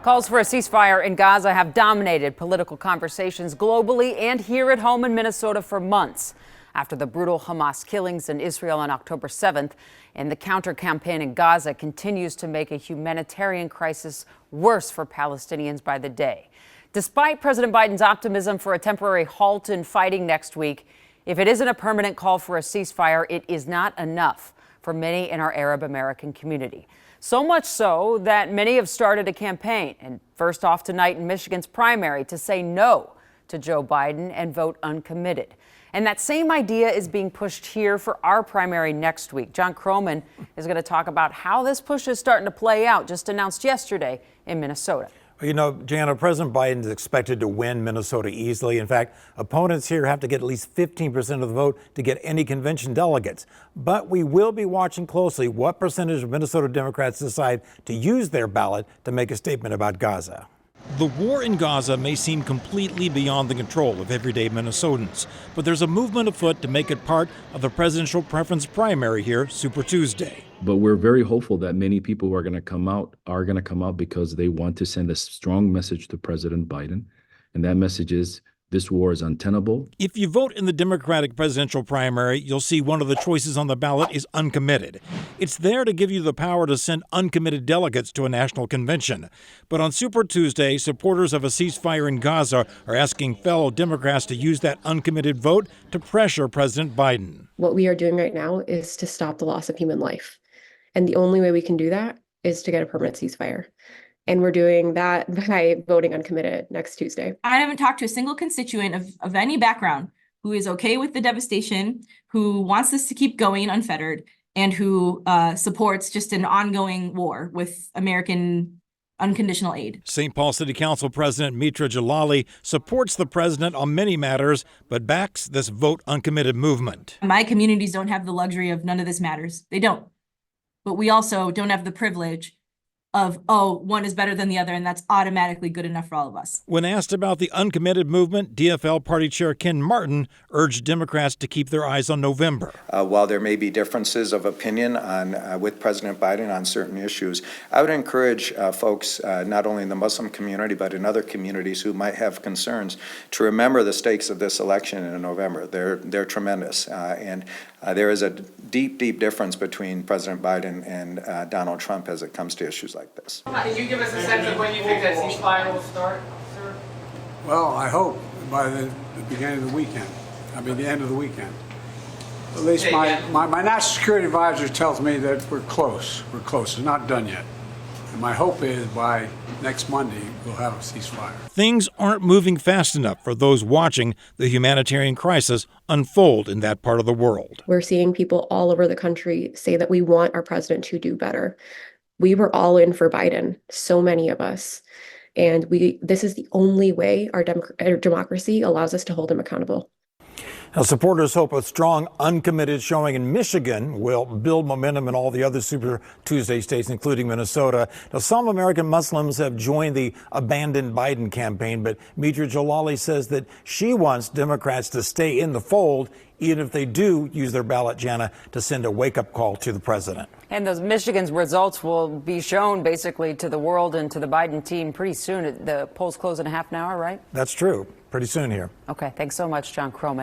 Calls for a ceasefire in Gaza have dominated political conversations globally and here at home in Minnesota for months. After the brutal Hamas killings in Israel on October 7th, and the counter-campaign in Gaza continues to make a humanitarian crisis worse for Palestinians by the day. Despite President Biden's optimism for a temporary halt in fighting next week, if it isn't a permanent call for a ceasefire, it is not enough for many in our Arab American community. So much so that many have started a campaign, and first off tonight in Michigan's primary, to say no to Joe Biden and vote uncommitted. And that same idea is being pushed here for our primary next week. John Croman is going to talk about how this push is starting to play out, just announced yesterday in Minnesota. You know, Jana, President Biden is expected to win Minnesota easily. In fact, opponents here have to get at least 15% of the vote to get any convention delegates. But we will be watching closely what percentage of Minnesota Democrats decide to use their ballot to make a statement about Gaza. The war in Gaza may seem completely beyond the control of everyday Minnesotans, but there's a movement afoot to make it part of the presidential preference primary here Super Tuesday. But we're very hopeful that many people who are going to come out because they want to send a strong message to President Biden. And that message is this war is untenable. If you vote in the Democratic presidential primary, you'll see one of the choices on the ballot is uncommitted. It's there to give you the power to send uncommitted delegates to a national convention. But on Super Tuesday, supporters of a ceasefire in Gaza are asking fellow Democrats to use that uncommitted vote to pressure President Biden. What we are doing right now is to stop the loss of human life. And the only way we can do that is to get a permanent ceasefire. And we're doing that by voting uncommitted next Tuesday. I haven't talked to a single constituent of any background who is okay with the devastation, who wants this to keep going unfettered, and who supports just an ongoing war with American unconditional aid. St. Paul City Council President Mitra Jalali supports the president on many matters, but backs this vote uncommitted movement. My communities don't have the luxury of none of this matters. They don't. But we also don't have the privilege of, one is better than the other, and that's automatically good enough for all of us. When asked about the uncommitted movement, DFL Party Chair Ken Martin urged Democrats to keep their eyes on November. While there may be differences of opinion with President Biden on certain issues, I would encourage folks, not only in the Muslim community, but in other communities who might have concerns, to remember the stakes of this election in November. They're tremendous. And there is a deep, deep difference between President Biden and Donald Trump as it comes to issues like this. Could you give us a sense of when you think that ceasefire will start, sir? Well, I hope by the beginning of the weekend. I mean, the end of the weekend. At least my national security advisor tells me that we're close. We're close. It's not done yet. And my hope is by next Monday, we'll have a ceasefire. Things aren't moving fast enough for those watching the humanitarian crisis unfold in that part of the world. We're seeing people all over the country say that we want our president to do better. We were all in for Biden, so many of us. And this is the only way our democracy allows us to hold him accountable. Now, supporters hope a strong, uncommitted showing in Michigan will build momentum in all the other Super Tuesday states, including Minnesota. Now, some American Muslims have joined the Abandon Biden campaign, but Mitra Jalali says that she wants Democrats to stay in the fold, even if they do use their ballot, Jana, to send a wake-up call to the president. And those Michigan's results will be shown basically to the world and to the Biden team pretty soon. The polls close in a half an hour, right? That's true. Pretty soon here. Okay. Thanks so much, John Croman.